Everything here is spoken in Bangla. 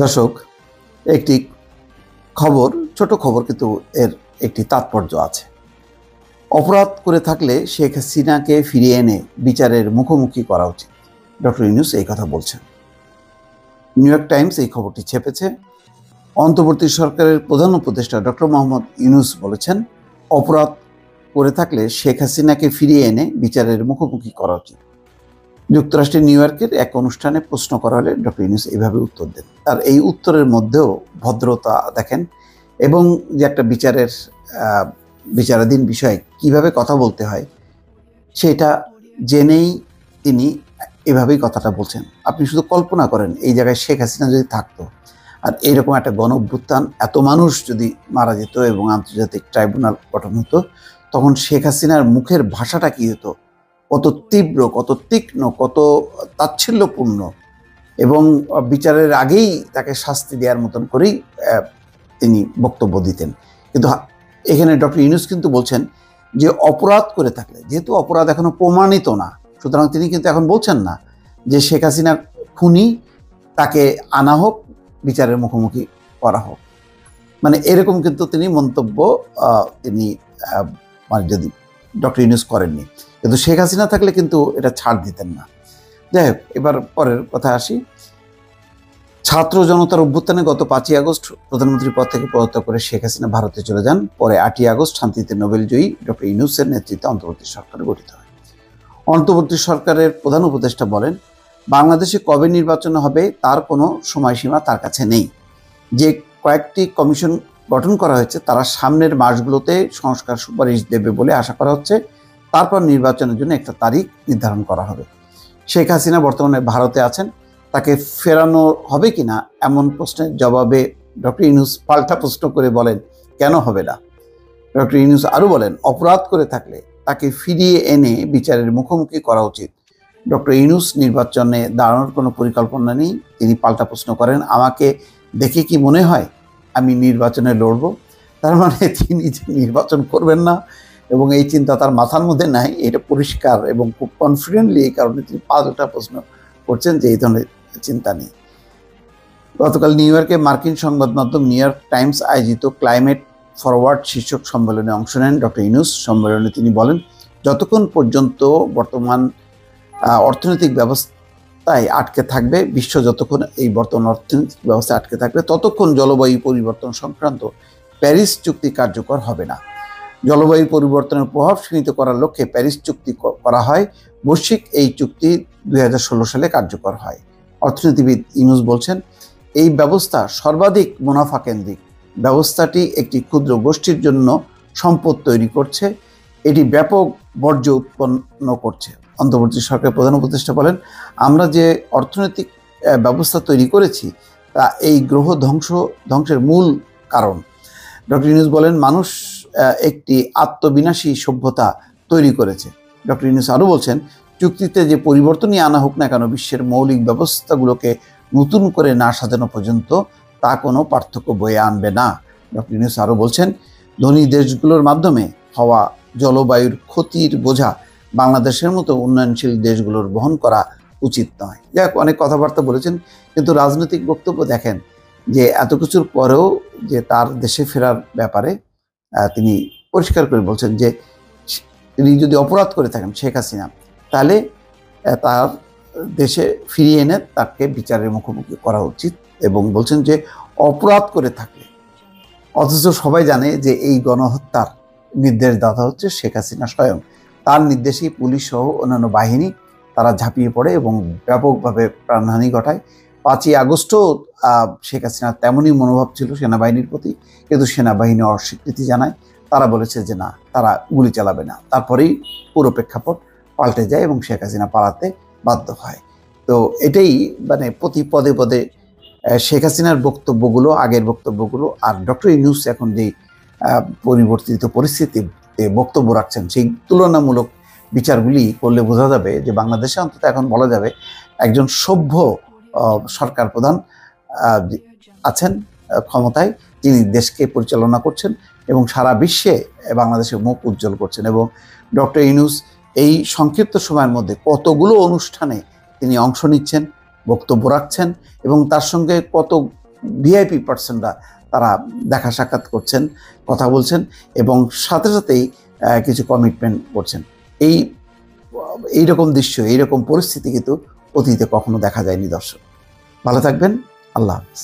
দর্শক, একটি খবর, ছোট খবর, কিন্তু এর একটি তাৎপর্য আছে। অপরাধ করে থাকলে শেখ হাসিনাকে ফিরিয়ে এনে বিচারের মুখোমুখি করা উচিত, ডক্টর ইউনূস এই কথা বলছেন। নিউ ইয়র্ক টাইমস এই খবরটি ছেপেছে। অন্তর্বর্তী সরকারের প্রধান উপদেষ্টা ডক্টর মোহাম্মদ ইউনূস বলেছেন, অপরাধ করে থাকলে শেখ হাসিনাকে ফিরিয়ে এনে বিচারের মুখোমুখি করা উচিত। যুক্তরাষ্ট্রের নিউ ইয়র্কের এক অনুষ্ঠানে প্রশ্ন করা হলে ডক্টর ইউনূস এইভাবে উত্তর দেন। আর এই উত্তরের মধ্যেও ভদ্রতা দেখেন, এবং যে একটা বিচারাধীন বিষয়ে কিভাবে কথা বলতে হয় সেটা জেনেই তিনি এভাবেই কথাটা বলছেন। আপনি শুধু কল্পনা করেন, এই জায়গায় শেখ হাসিনা যদি থাকতো আর এইরকম একটা গণ অভ্যুত্থান, এত মানুষ যদি মারা যেত এবং আন্তর্জাতিক ট্রাইব্যুনাল গঠন হতো, তখন শেখ হাসিনার মুখের ভাষাটা কি হতো, কত তীব্র, কত তীক্ষ্ণ, কত তাচ্ছিল্যপূর্ণ, এবং বিচারের আগেই তাকে শাস্তি দেওয়ার মতন করেই তিনি বক্তব্য দিতেন। কিন্তু এখানে ডক্টর ইউনূস কিন্তু বলছেন যে অপরাধ করে থাকলে, যেহেতু অপরাধ এখনো প্রমাণিত না, সুতরাং তিনি কিন্তু এখন বলছেন না যে শেখ হাসিনার খুনি, তাকে আনা হোক, বিচারের মুখোমুখি করা হোক, মানে এরকম কিন্তু তিনি মন্তব্য মানে যদি ডক্টর ইউনূস করেননি। কিন্তু শেখ হাসিনা থাকলে কিন্তু এটা ছাড় দিতেন না। যাই হোক, এবার পরের কথা আসি। ছাত্র জনতার অভ্যুত্থানে গত 5ই আগস্ট প্রধানমন্ত্রীর পদ থেকে পদত্যাগ করে শেখ হাসিনা ভারতে চলে যান। পরে 8ই আগস্ট শান্তিতে নোবেল জয়ী ডক্টর ইউনূসের নেতৃত্বে অন্তর্বর্তী সরকার গঠিত হয়। অন্তর্বর্তী সরকারের প্রধান উপদেষ্টা বলেন, বাংলাদেশে কবে নির্বাচন হবে তার কোনো সময়সীমা তার কাছে নেই। যে কয়েকটি কমিশন গঠন করা হয়েছে তারা সামনের মাসগুলোতে সংস্কার সুপারিশ দেবে বলে আশা করা হচ্ছে। তারপর নির্বাচনের জন্য একটা তারিখ নির্ধারণ করা হবে। শেখ হাসিনা বর্তমানে ভারতে আছেন, তাকে ফেরানো হবে কিনা এমন প্রশ্নের জবাবে ডক্টর ইউনূস পাল্টা প্রশ্ন করে বলেন, কেন হবে না? ডক্টর ইউনূস আরও বলেন, অপরাধ করে থাকলে তাকে ফিরিয়ে এনে বিচারের মুখোমুখি করা উচিত। ডক্টর ইউনূস নির্বাচনে দাঁড়ানোর কোনো পরিকল্পনা নেই। তিনি পাল্টা প্রশ্ন করেন, আমাকে দেখে কি মনে হয় আমি নির্বাচনে লড়ব? তার মানে তিনি যে নির্বাচন করবেন না এবং এই চিন্তা তার মাথার মধ্যে নাই, এটা পরিষ্কার এবং খুব কনফিডেন্টলি। এই কারণে তিনি পাল্টা প্রশ্ন করছেন যে এই ধরনের চিন্তা নেই। গতকাল নিউ ইয়র্কে মার্কিন সংবাদ মাধ্যম নিউ ইয়র্ক টাইমস আয়োজিত ক্লাইমেট ফরওয়ার্ড শীর্ষক সম্মেলনে অংশ নেন ডক্টর ইউনূস। সম্মেলনে তিনি বলেন, যতক্ষণ পর্যন্ত বর্তমান অর্থনৈতিক ব্যবস্থায় আটকে থাকবে, বিশ্ব যতক্ষণ এই বর্তমান অর্থনৈতিক ব্যবস্থায় আটকে থাকবে, ততক্ষণ জলবায়ু পরিবর্তন সংক্রান্ত প্যারিস চুক্তি কার্যকর হবে না। জলবায়ু পরিবর্তনের প্রভাব সীমিত করার লক্ষ্যে প্যারিস চুক্তি করা হয়। বৈশ্বিক এই চুক্তি 2016 সালে কার্যকর হয়। অর্থনীতিবিদ ইউনূস বলছেন, এই ব্যবস্থা সর্বাধিক মুনাফা কেন্দ্রিক। ব্যবস্থাটি একটি ক্ষুদ্র গোষ্ঠীর জন্য সম্পদ তৈরি করছে, এটি ব্যাপক বর্জ্য উৎপন্ন করছে। অন্তর্বর্তী সরকারের প্রধান উপদেষ্টা বলেন, আমরা যে অর্থনৈতিক ব্যবস্থা তৈরি করেছি তা এই গ্রহ ধ্বংসের মূল কারণ। ডক্টর ইউনূস বলেন, মানুষ একটি আত্মবিনাশী সভ্যতা তৈরি করেছে। ডক্টর ইউনূস আরও বলছেন, চুক্তিতে যে পরিবর্তনই আনা হোক না কেন, বিশ্বের মৌলিক ব্যবস্থাগুলোকে নতুন করে না সাজানো পর্যন্ত তা কোনো পার্থক্য বয়ে আনবে না। ডক্টর ইউনূস আরও বলছেন, ধনী দেশগুলোর মাধ্যমে হওয়া জলবায়ুর ক্ষতির বোঝা বাংলাদেশের মতো উন্নয়নশীল দেশগুলোর বহন করা উচিত নয়। যাক, অনেক কথাবার্তা বলেছেন, কিন্তু রাজনৈতিক বক্তব্য দেখেন যে এত কিছুর পরেও যে তার দেশে ফেরার ব্যাপারে তিনি পরিষ্কার করে বলছেন যে তিনি যদি অপরাধ করে থাকেন শেখ হাসিনা, তাহলে তার দেশে ফিরিয়ে এনে তাকে বিচারের মুখোমুখি করা উচিত, এবং বলছেন যে অপরাধ করে থাকলে, অথচ সবাই জানে যে এই গণহত্যার নির্দেশদাতা হচ্ছে শেখ হাসিনা স্বয়ং। তার নির্দেশেই পুলিশ সহ অন্যান্য বাহিনী তারা ঝাঁপিয়ে পড়ে এবং ব্যাপকভাবে প্রাণহানি ঘটায়। 5ই আগস্টও শেখ হাসিনার তেমনই মনোভাব ছিল সেনাবাহিনীর প্রতি, কিন্তু সেনাবাহিনী অস্বীকৃতি জানায়। তারা বলেছে যে না, তারা গুলি চালাবে না। তারপরেই পুরো প্রেক্ষাপট পাল্টে যায় এবং শেখ হাসিনা পালাতে বাধ্য হয়। তো এটাই মানে প্রতি পদে পদে শেখ হাসিনার বক্তব্যগুলো, আগের বক্তব্যগুলো, আর ডক্টর ইউনূস এখন যে পরিবর্তিত পরিস্থিতিতে বক্তব্য রাখছেন, সেই তুলনামূলক বিচারগুলি করলে বোঝা যাবে যে বাংলাদেশে অন্তত এখন বলা যাবে একজন সভ্য সরকার প্রধান আছেন ক্ষমতায়, যিনি দেশকে পরিচালনা করছেন এবং সারা বিশ্বে বাংলাদেশের মুখ উজ্জ্বল করছেন। এবং ডক্টর ইউনূস এই সংক্ষিপ্ত সময়ের মধ্যে কতগুলো অনুষ্ঠানে তিনি অংশ নিচ্ছেন, বক্তব্য রাখছেন, এবং তার সঙ্গে কত ভিআইপি পার্সনরা তারা দেখা সাক্ষাৎ করছেন, কথা বলছেন এবং সাথে সাথেই কিছু কমিটমেন্ট করছেন। এইরকম দৃশ্য, এইরকম পরিস্থিতি কিন্তু অতীতে কখনো দেখা যায়নি। দর্শক ভালো থাকবেন, আল্লাহ হাফিজ।